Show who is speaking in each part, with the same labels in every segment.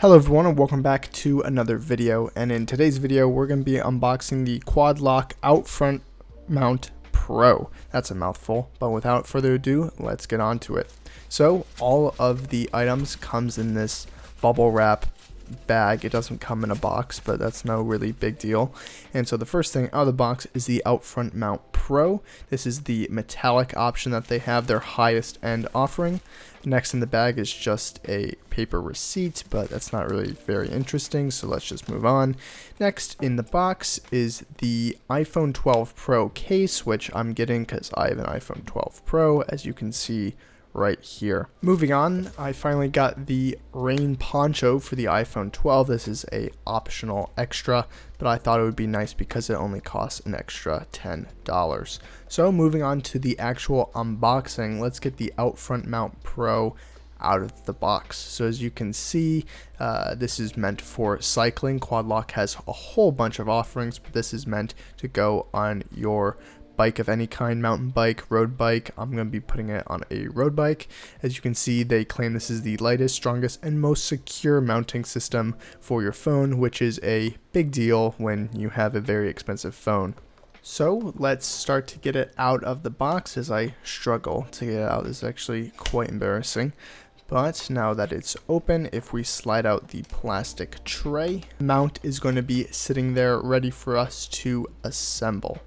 Speaker 1: Hello everyone and welcome back to another video, and in today's video we're going to be unboxing the Quad Lock Out Front Mount Pro. That's a mouthful, but without further ado, let's get on to it. So all of the items comes in this bubble wrap bag. It doesn't come in a box, but that's no really big deal. And so the first thing out of the box is the Out Front Mount Pro. This is the metallic option that they have, their highest end offering. Next in the bag is just a paper receipt, but that's not really very interesting, so let's just move on. Next in the box is the iPhone 12 Pro case, which I'm getting because I have an iPhone 12 Pro, as you can see right here. Moving on, I finally got the rain poncho for the iPhone 12. This is a optional extra, but I thought it would be nice because it only costs an extra $10. So moving on to the actual unboxing, let's get the Out Front Mount Pro out of the box. So as you can see, this is meant for cycling. Quad Lock has a whole bunch of offerings, but this is meant to go on your bike of any kind, mountain bike, road bike. I'm going to be putting it on a road bike. As you can see, they claim this is the lightest, strongest, and most secure mounting system for your phone, which is a big deal when you have a very expensive phone. So let's start to get it out of the box, as I struggle to get it out. This is actually quite embarrassing. But now that it's open, if we slide out the plastic tray, the mount is going to be sitting there ready for us to assemble.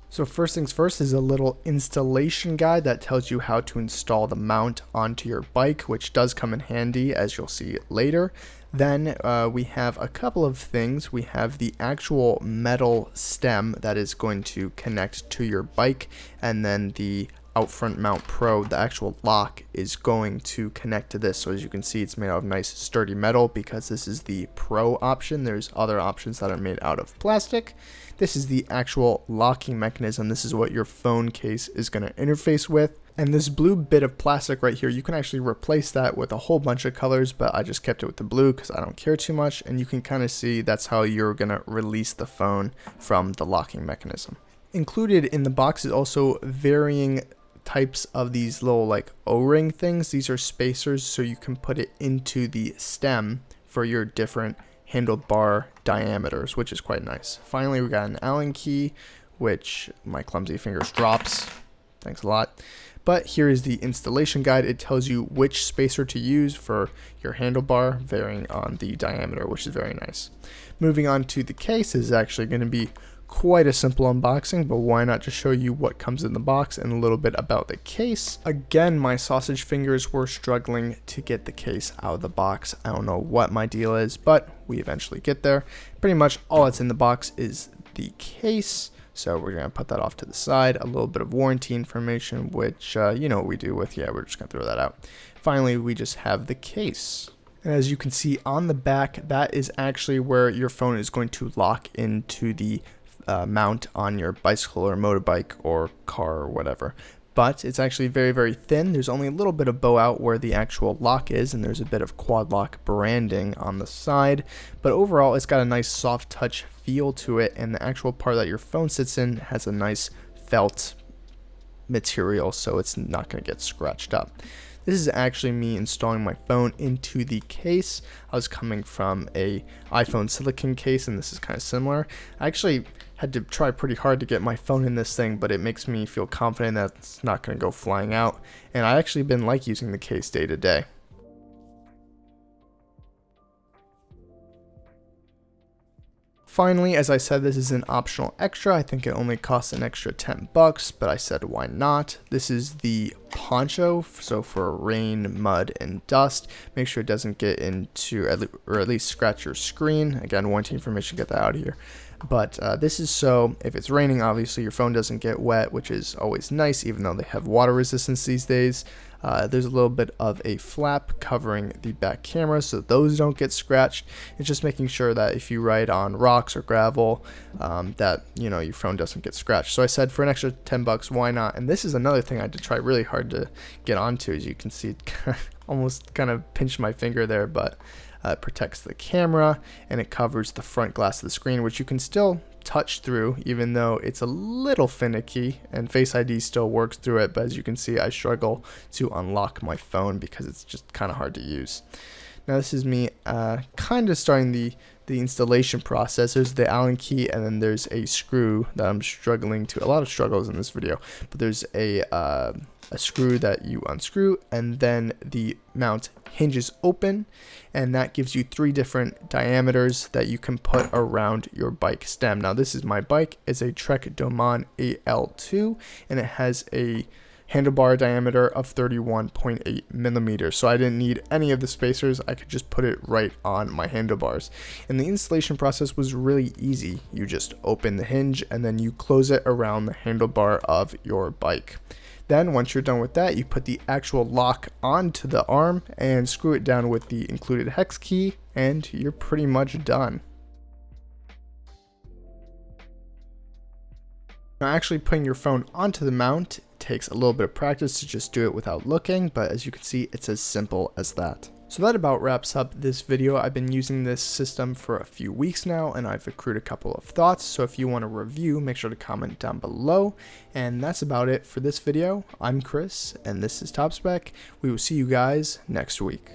Speaker 1: So first things first is a little installation guide that tells you how to install the mount onto your bike, which does come in handy, as you'll see later. Then we have a couple of things. We have the actual metal stem that is going to connect to your bike, and then the Out Front Mount Pro, the actual lock, is going to connect to this. So as you can see, it's made out of nice sturdy metal because this is the Pro option. There's other options that are made out of plastic. This is the actual locking mechanism. This is what your phone case is going to interface with. And this blue bit of plastic right here, you can actually replace that with a whole bunch of colors, but I just kept it with the blue because I don't care too much. And you can kind of see that's how you're going to release the phone from the locking mechanism. Included in the box is also varying types of these little like O-ring things. These are spacers, so you can put it into the stem for your different handlebar diameters, which is quite nice. Finally, we got an Allen key, which my clumsy fingers drops. Thanks a lot. But here is the installation guide. It tells you which spacer to use for your handlebar, varying on the diameter, which is very nice. Moving on to the case is actually going to be quite a simple unboxing, but why not just show you what comes in the box and a little bit about the case. Again, my sausage fingers were struggling to get the case out of the box. I don't know what my deal is, but we eventually get there. Pretty much all that's in the box is the case, so we're going to put that off to the side. A little bit of warranty information, which you know what we do with, we're just going to throw that out. Finally, we just have the case. And as you can see on the back, that is actually where your phone is going to lock into the mount on your bicycle or motorbike or car or whatever. But it's actually very, very thin. There's only a little bit of bow out where the actual lock is, and there's a bit of Quad Lock branding on the side. But overall, it's got a nice soft touch feel to it, and the actual part that your phone sits in has a nice felt material, so it's not going to get scratched up. This is actually me installing my phone into the case. I was coming from a iPhone silicone case, and this is kind of similar. I actually had to try pretty hard to get my phone in this thing, but it makes me feel confident that it's not going to go flying out. And I actually been like using the case day to day. Finally, as I said, this is an optional extra. I think it only costs an extra $10, but I said why not. This is the poncho, so for rain, mud, and dust. Make sure it doesn't get into, or at least scratch your screen. Again, warranty information, get that out of here. But this is so if it's raining, obviously your phone doesn't get wet, which is always nice, even though they have water resistance these days. There's a little bit of a flap covering the back camera, so those don't get scratched. It's just making sure that if you ride on rocks or gravel, that your phone doesn't get scratched. So I said for an extra $10, why not? And this is another thing I had to try really hard to get onto. As you can see, it almost kind of pinched my finger there, but it protects the camera and it covers the front glass of the screen, which you can still touch through, even though it's a little finicky, and Face ID still works through it, but as you can see, I struggle to unlock my phone because it's just kind of hard to use. Now this is me kind of starting the installation process. There's the Allen key, and then there's a screw that I'm struggling to, a lot of struggles in this video, but there's a screw that you unscrew, and then the mount hinges open, and that gives you 3 different diameters that you can put around your bike stem. Now this is my bike. It's a Trek Doman AL2, and it has a handlebar diameter of 31.8 millimeters. So I didn't need any of the spacers. I could just put it right on my handlebars. And the installation process was really easy. You just open the hinge and then you close it around the handlebar of your bike. Then once you're done with that, you put the actual lock onto the arm and screw it down with the included hex key, and you're pretty much done. Now actually putting your phone onto the mount takes a little bit of practice to just do it without looking, but as you can see, it's as simple as that. So that about wraps up this video. I've been using this system for a few weeks now, and I've accrued a couple of thoughts, so if you want a review, make sure to comment down below. And that's about it for this video. I'm Chris, and this is Top Spec. We will see you guys next week.